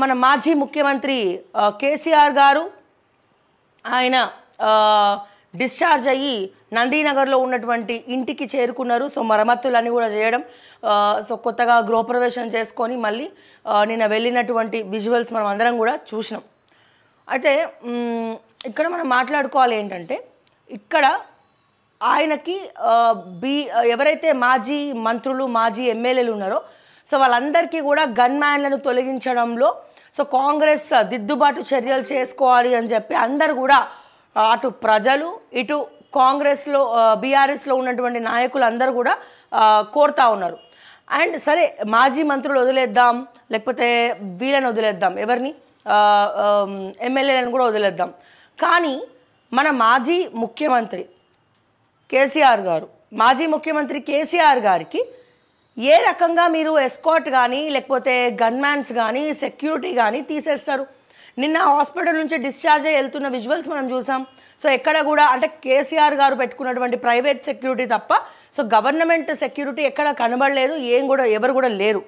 మన మాజీ ముఖ్యమంత్రి కేసీఆర్ గారు ఆయన డిశ్చార్జ్ అయ్యి నందీనగర్లో ఉన్నటువంటి ఇంటికి చేరుకున్నారు. సో మరమ్మతులన్నీ కూడా చేయడం, సో కొత్తగా గృహప్రవేశం చేసుకొని మళ్ళీ నిన్న వెళ్ళినటువంటి విజువల్స్ మనం అందరం కూడా చూసినాం. అయితే ఇక్కడ మనం మాట్లాడుకోవాలి ఏంటంటే, ఇక్కడ ఆయనకి ఎవరైతే మాజీ మంత్రులు మాజీ ఎమ్మెల్యేలు ఉన్నారో సో వాళ్ళందరికీ కూడా గన్ మ్యాన్లను తొలగించడంలో సో కాంగ్రెస్ దిద్దుబాటు చర్యలు చేసుకోవాలి అని చెప్పి అందరు కూడా అటు ప్రజలు ఇటు కాంగ్రెస్లో బీఆర్ఎస్లో ఉన్నటువంటి నాయకులు అందరూ కూడా కోరుతా ఉన్నారు. అండ్ సరే మాజీ మంత్రులు వదిలేద్దాం, లేకపోతే వీళ్ళని వదిలేద్దాం, ఎవరిని ఎమ్మెల్యేలను కూడా వదిలేద్దాం, కానీ మన మాజీ ముఖ్యమంత్రి కేసీఆర్ గారికి ఏ రకంగా మీరు ఎస్కాట్ కానీ లేకపోతే గన్మ్యాన్స్ కానీ సెక్యూరిటీ కానీ తీసేస్తారు? నిన్న హాస్పిటల్ నుంచి డిశ్చార్జ్ అయ్యి వెళ్తున్న విజువల్స్ మనం చూసాం. సో ఎక్కడ కూడా అంటే కేసీఆర్ గారు పెట్టుకున్నటువంటి ప్రైవేట్ సెక్యూరిటీ తప్ప సో గవర్నమెంట్ సెక్యూరిటీ ఎక్కడ కనబడలేదు, ఎవరు కూడా లేరు.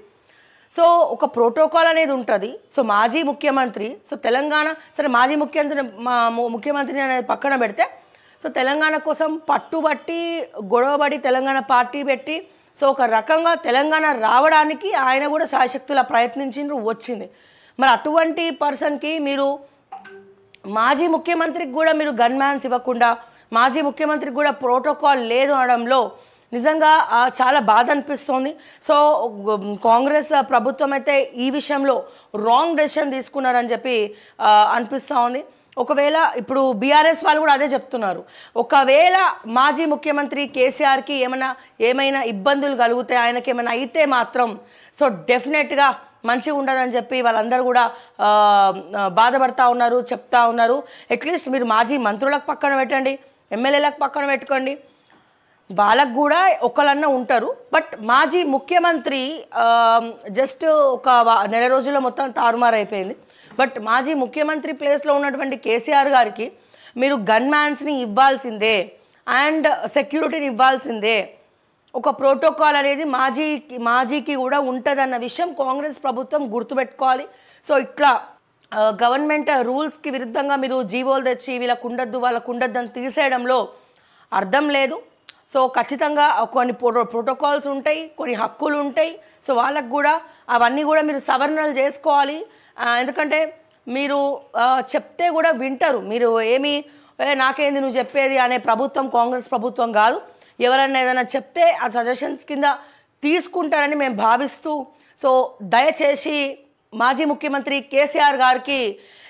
సో ఒక ప్రోటోకాల్ అనేది ఉంటుంది. సో మాజీ ముఖ్యమంత్రి, సో తెలంగాణ సరే మాజీ ముఖ్యమంత్రిని అనేది పక్కన పెడితే సో తెలంగాణ కోసం పట్టుబట్టి గొడవబడి తెలంగాణ పార్టీ పెట్టి సో ఒక రకంగా తెలంగాణ రావడానికి ఆయన కూడా శాయశక్తులా ప్రయత్నించిండ్రు, వచ్చింది. మరి అటువంటి పర్సన్కి మీరు మాజీ ముఖ్యమంత్రికి కూడా మీరు గన్ మ్యాన్స్ ఇవ్వకుండా, మాజీ ముఖ్యమంత్రికి కూడా ప్రోటోకాల్ లేదు అనడంలో నిజంగా చాలా బాధ అనిపిస్తుంది. సో కాంగ్రెస్ ప్రభుత్వం అయితే ఈ విషయంలో రాంగ్ డెసిషన్ తీసుకున్నారని చెప్పి అనిపిస్తూ ఉంది. ఒకవేళ ఇప్పుడు బీఆర్ఎస్ వాళ్ళు కూడా అదే చెప్తున్నారు, ఒకవేళ మాజీ ముఖ్యమంత్రి కేసీఆర్కి ఏమైనా ఇబ్బందులు కలిగితే, ఆయనకి ఏమైనా అయితే మాత్రం సో డెఫినెట్గా మంచిగా ఉండదని చెప్పి వాళ్ళందరూ కూడా బాధపడతా ఉన్నారు, చెప్తా ఉన్నారు. అట్లీస్ట్ మీరు మాజీ మంత్రులకు పక్కన పెట్టండి, ఎమ్మెల్యేలకు పక్కన పెట్టుకోండి, వాళ్ళకు కూడా ఒకళ్ళన్నా ఉంటారు. బట్ మాజీ ముఖ్యమంత్రి జస్ట్ ఒక నెల రోజుల్లో మొత్తం తారుమారు అయిపోయింది. బట్ మాజీ ముఖ్యమంత్రి ప్లేస్లో ఉన్నటువంటి కేసీఆర్ గారికి మీరు గన్ మ్యాన్స్ని ఇవ్వాల్సిందే అండ్ సెక్యూరిటీని ఇవ్వాల్సిందే. ఒక ప్రోటోకాల్ అనేది మాజీకి కూడా ఉంటుందన్న విషయం కాంగ్రెస్ ప్రభుత్వం గుర్తుపెట్టుకోవాలి. సో ఇట్లా గవర్నమెంట్ రూల్స్కి విరుద్ధంగా మీరు జీవోలు తెచ్చి వీళ్ళకు ఉండద్దు వాళ్ళకు ఉండద్దు అని తీసేయడంలో అర్థం లేదు. సో ఖచ్చితంగా కొన్ని ప్రోటోకాల్స్ ఉంటాయి, కొన్ని హక్కులు ఉంటాయి. సో వాళ్ళకు కూడా అవన్నీ కూడా మీరు సవరణలు చేసుకోవాలి. ఎందుకంటే మీరు చెప్తే కూడా వింటారు. మీరు నాకేంది నువ్వు చెప్పేది అనే ప్రభుత్వం కాంగ్రెస్ ప్రభుత్వం కాదు. ఎవరైనా ఏదైనా చెప్తే ఆ సజెషన్స్ కింద తీసుకుంటారని మేము భావిస్తూ, సో దయచేసి మాజీ ముఖ్యమంత్రి కేసీఆర్ గారికి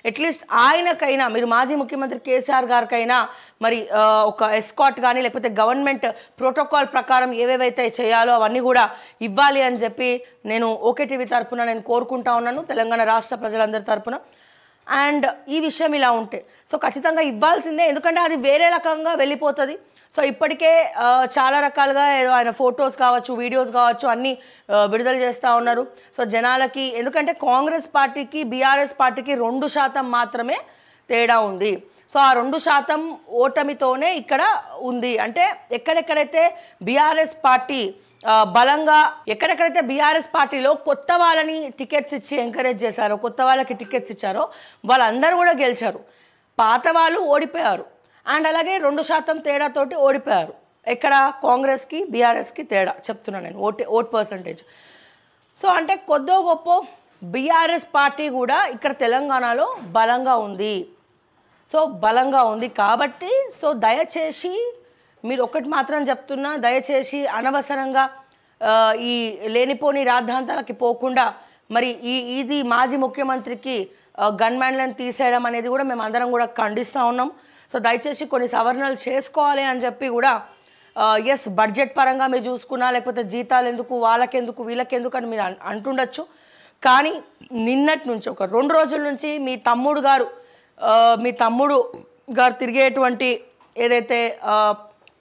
అట్లీస్ట్ ఆయనకైనా మీరు మాజీ ముఖ్యమంత్రి కేసీఆర్ గారికైనా మరి ఒక ఎస్కాట్ కానీ లేకపోతే గవర్నమెంట్ ప్రోటోకాల్ ప్రకారం ఏవేవైతే చేయాలో అవన్నీ కూడా ఇవ్వాలి అని చెప్పి నేను ఓకే టీవీ తరఫున నేను కోరుకుంటా ఉన్నాను, తెలంగాణ రాష్ట్ర ప్రజలందరి తరఫున. అండ్ ఈ విషయం ఇలా ఉంటే సో ఖచ్చితంగా ఇవ్వాల్సిందే, ఎందుకంటే అది వేరే రకంగా వెళ్ళిపోతుంది. సో ఇప్పటికే చాలా రకాలుగా ఏదో ఆయన ఫొటోస్ కావచ్చు, వీడియోస్ కావచ్చు అన్నీ విడుదల చేస్తూ ఉన్నారు. సో జనాలకి, ఎందుకంటే కాంగ్రెస్ పార్టీకి బీఆర్ఎస్ పార్టీకి 2% మాత్రమే తేడా ఉంది. సో ఆ 2% ఓటమితోనే ఇక్కడ ఉంది. అంటే ఎక్కడెక్కడైతే బీఆర్ఎస్ పార్టీ బలంగా, ఎక్కడెక్కడైతే బీఆర్ఎస్ పార్టీలో కొత్త వాళ్ళని టికెట్స్ ఇచ్చి ఎంకరేజ్ చేశారో, కొత్త వాళ్ళకి టికెట్స్ ఇచ్చారో వాళ్ళందరూ కూడా గెలిచారు, పాత వాళ్ళు ఓడిపోయారు. అండ్ అలాగే 2% తేడాతోటి ఓడిపోయారు. ఎక్కడ కాంగ్రెస్కి బీఆర్ఎస్కి తేడా చెప్తున్నాను నేను, ఓట్ పర్సంటేజ్. సో అంటే కొద్దో గొప్ప బీఆర్ఎస్ పార్టీ కూడా ఇక్కడ తెలంగాణలో బలంగా ఉంది. సో బలంగా ఉంది కాబట్టి సో దయచేసి మీరు ఒకటి మాత్రం చెప్తున్నా, దయచేసి అనవసరంగా ఈ లేనిపోని రాద్ధాంతాలకి పోకుండా మరి ఇది మాజీ ముఖ్యమంత్రికి గన్మ్యాన్లను తీసేయడం అనేది కూడా మేము అందరం కూడా ఖండిస్తూ ఉన్నాం. సో దయచేసి కొన్ని సవరణలు చేసుకోవాలి అని చెప్పి కూడా ఎస్ బడ్జెట్ పరంగా మీరు చూసుకున్నా, లేకపోతే జీతాలు ఎందుకు వాళ్ళకెందుకు వీళ్ళకెందుకు అని మీరు అంటుండొచ్చు. కానీ నిన్నటి నుంచి ఒక 2 రోజుల నుంచి మీ తమ్ముడు గారు తిరిగేటువంటి ఏదైతే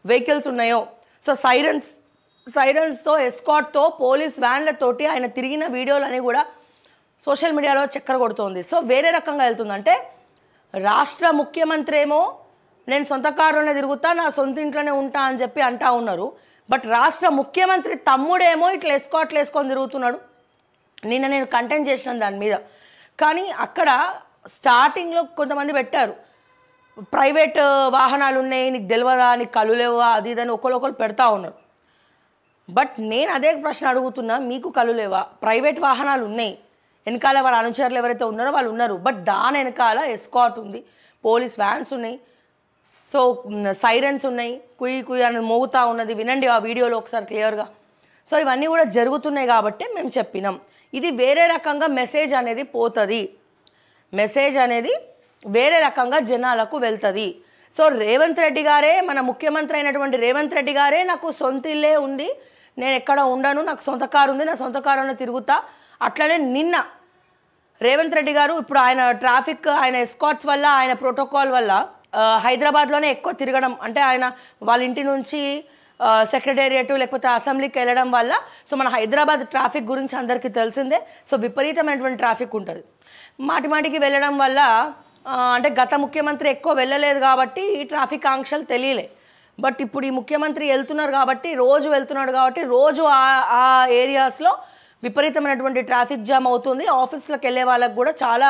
వెహికల్స్ ఉన్నాయో సో సైరన్స్తో ఎస్కాట్తో పోలీస్ వ్యాన్లతోటి ఆయన తిరిగిన వీడియోలని కూడా సోషల్ మీడియాలో చక్కర కొడుతోంది. సో వేరే రకంగా వెళ్తుందంటే రాష్ట్ర ముఖ్యమంత్రి ఏమో నేను సొంత కారులోనే తిరుగుతా, నా సొంత ఇంట్లోనే ఉంటా అని చెప్పి అంటా ఉన్నారు. బట్ రాష్ట్ర ముఖ్యమంత్రి తమ్ముడేమో ఇట్లా ఎస్కాట్లు వేసుకొని తిరుగుతున్నాడు. నిన్న నేను కంటెంట్ చేసిన దాని మీద కానీ అక్కడ స్టార్టింగ్లో కొంతమంది పెట్టారు, ప్రైవేట్ వాహనాలు ఉన్నాయి, నీకు తెలియదా, నీకు కళ్ళు లేవా, అది ఇదని ఒకరు పెడతా ఉన్నారు. బట్ నేను అదే ప్రశ్న అడుగుతున్నా, మీకు కళ్ళు లేవా? ప్రైవేట్ వాహనాలు ఉన్నాయి, వెనకాల వాళ్ళ అనుచరులు ఎవరైతే ఉన్నారో వాళ్ళు ఉన్నారు, బట్ దాని వెనకాల ఎస్కాట్ ఉంది, పోలీస్ వ్యాన్స్ ఉన్నాయి, సో సైరన్స్ ఉన్నాయి, కుయ్యి కుయ్యి అని మోగుతూ ఉన్నది. వినండి ఆ వీడియోలో ఒకసారి క్లియర్గా. సో ఇవన్నీ కూడా జరుగుతున్నాయి కాబట్టి మేము చెప్పినాం, ఇది వేరే రకంగా మెసేజ్ అనేది పోతుంది, మెసేజ్ అనేది వేరే రకంగా జనాలకు వెళ్తుంది. సో రేవంత్ రెడ్డి గారే, మన ముఖ్యమంత్రి అయినటువంటి రేవంత్ రెడ్డి గారే, నాకు సొంత ఇల్లే ఉంది, నేను ఎక్కడ ఉండను, నాకు సొంత కారు ఉంది, నా సొంత కారులో తిరుగుతా. అట్లనే నిన్న రేవంత్ రెడ్డి గారు ఇప్పుడు ఆయన ట్రాఫిక్, ఆయన ఎస్కాట్స్ వల్ల, ఆయన ప్రోటోకాల్ వల్ల హైదరాబాద్లోనే ఎక్కువ తిరగడం, అంటే ఆయన వాళ్ళ ఇంటి నుంచి సెక్రటేరియట్ లేకపోతే అసెంబ్లీకి వెళ్ళడం వల్ల, సో మన హైదరాబాద్ ట్రాఫిక్ గురించి అందరికీ తెలిసిందే. సో విపరీతమైనటువంటి ట్రాఫిక్ ఉంటుంది. మాటి మాటికి వెళ్ళడం వల్ల అంటే గత ముఖ్యమంత్రి ఎక్కువ వెళ్ళలేదు కాబట్టి ఈ ట్రాఫిక్ ఆంక్షలు తెలియలే. బట్ ఇప్పుడు ఈ ముఖ్యమంత్రి వెళ్తున్నారు కాబట్టి, రోజు వెళ్తున్నాడు కాబట్టి, రోజు ఆ ఏరియాస్లో విపరీతమైనటువంటి ట్రాఫిక్ జామ్ అవుతుంది. ఆఫీస్లోకి వెళ్ళే వాళ్ళకు కూడా చాలా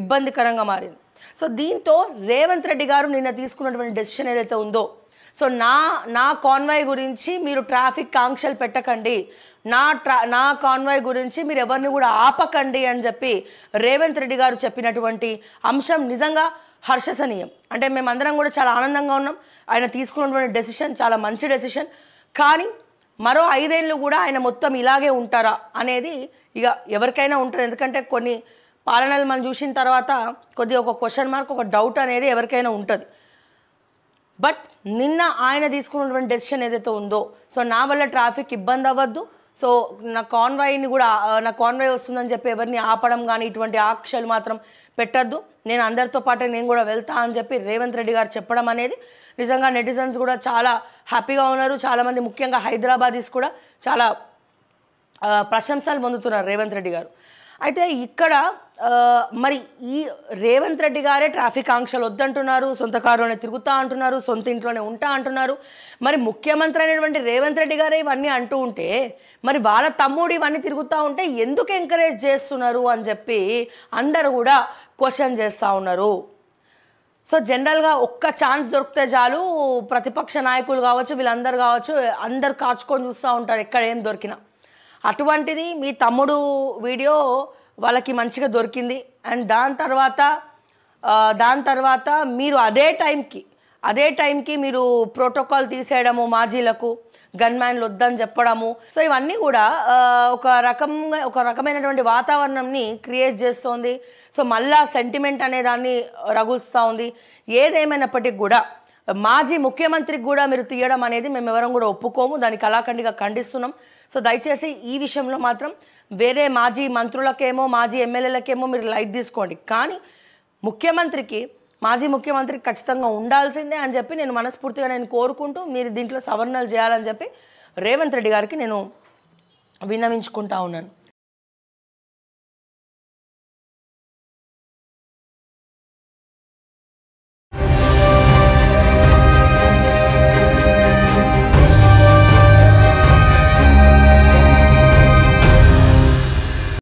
ఇబ్బందికరంగా మారింది. సో దీంతో రేవంత్ రెడ్డి గారు నిన్న తీసుకున్నటువంటి డెసిషన్ ఏదైతే ఉందో, సో నా కాన్వాయ్ గురించి మీరు ట్రాఫిక్ ఆంక్షలు పెట్టకండి, నా కాన్వాయ్ గురించి మీరు ఎవరిని కూడా ఆపకండి అని చెప్పి రేవంత్ రెడ్డి గారు చెప్పినటువంటి అంశం నిజంగా హర్షసనీయం. అంటే మేమందరం కూడా చాలా ఆనందంగా ఉన్నాం. ఆయన తీసుకున్నటువంటి డెసిషన్ చాలా మంచి డెసిషన్. కానీ మరో 5 ఏళ్ళు కూడా ఆయన మొత్తం ఇలాగే ఉంటారా అనేది ఇక ఎవరికైనా ఉంటుంది. ఎందుకంటే కొన్ని పాలనలు మనం చూసిన తర్వాత కొద్దిగా ఒక క్వశ్చన్ మార్క్, ఒక డౌట్ అనేది ఎవరికైనా ఉంటుంది. బట్ నిన్న ఆయన తీసుకున్నటువంటి డెసిషన్ ఏదైతే ఉందో, సో నా వల్ల ట్రాఫిక్ ఇబ్బంది అవ్వద్దు, సో నా కాన్వాయ్ని కూడా, నా కాన్వాయ్ వస్తుందని చెప్పి ఎవరిని ఆపడం కానీ ఇటువంటి ఆంక్షలు మాత్రం పెట్టద్దు, నేను అందరితో పాటు నేను కూడా వెళ్తా అని చెప్పి రేవంత్ రెడ్డి గారు చెప్పడం అనేది నిజంగా నెటిజన్స్ కూడా చాలా హ్యాపీగా ఉన్నారు. చాలామంది ముఖ్యంగా హైదరాబాదీస్ కూడా చాలా ప్రశంసలు పొందుతున్నారు రేవంత్ రెడ్డి గారు. అయితే ఇక్కడ మరి ఈ రేవంత్ రెడ్డి గారే ట్రాఫిక్ ఆంక్షలు వద్దంటున్నారు, సొంత కారులోనే తిరుగుతా అంటున్నారు, సొంత ఇంట్లోనే ఉంటా అంటున్నారు. మరి ముఖ్యమంత్రి అయినటువంటి రేవంత్ రెడ్డి గారే ఇవన్నీ అంటూ ఉంటే, మరి వాళ్ళ తమ్ముడు ఇవన్నీ తిరుగుతూ ఉంటే ఎందుకు ఎంకరేజ్ చేస్తున్నారు అని చెప్పి అందరూ కూడా క్వశ్చన్ చేస్తూ ఉన్నారు. సో జనరల్గా ఒక్క ఛాన్స్ దొరికితే చాలు, ప్రతిపక్ష నాయకులు కావచ్చు, వీళ్ళందరూ కావచ్చు, అందరు కాచుకొని చూస్తూ ఉంటారు ఎక్కడ ఏం దొరికినా. అటువంటిది మీ తమ్ముడు వీడియో వాళ్ళకి మంచిగా దొరికింది. అండ్ దాని తర్వాత మీరు అదే టైంకి మీరు ప్రోటోకాల్ తీసేయడము, మాజీలకు గన్మ్యాన్లు వద్దని చెప్పడము, సో ఇవన్నీ కూడా ఒక రకమైనటువంటి వాతావరణంని క్రియేట్ చేస్తోంది. సో మళ్ళా సెంటిమెంట్ అనే దాన్ని రగులుస్తూ ఉంది. ఏదేమైనప్పటికీ కూడా మాజీ ముఖ్యమంత్రికి కూడా మీరు తీయడం అనేది మేము ఎవరం కూడా ఒప్పుకోము, దాన్ని కళాఖండిగా ఖండిస్తున్నాం. సో దయచేసి ఈ విషయంలో మాత్రం వేరే మాజీ మంత్రులకేమో, మాజీ ఎమ్మెల్యేలకేమో మీరు లైట్ తీసుకోండి, కానీ మాజీ ముఖ్యమంత్రికి ఖచ్చితంగా ఉండాల్సిందే అని చెప్పి నేను మనస్ఫూర్తిగా కోరుకుంటూ మీరు దీంట్లో సవరణలు చేయాలని చెప్పి రేవంత్ రెడ్డి గారికి నేను విన్నవించుకుంటా ఉన్నాను.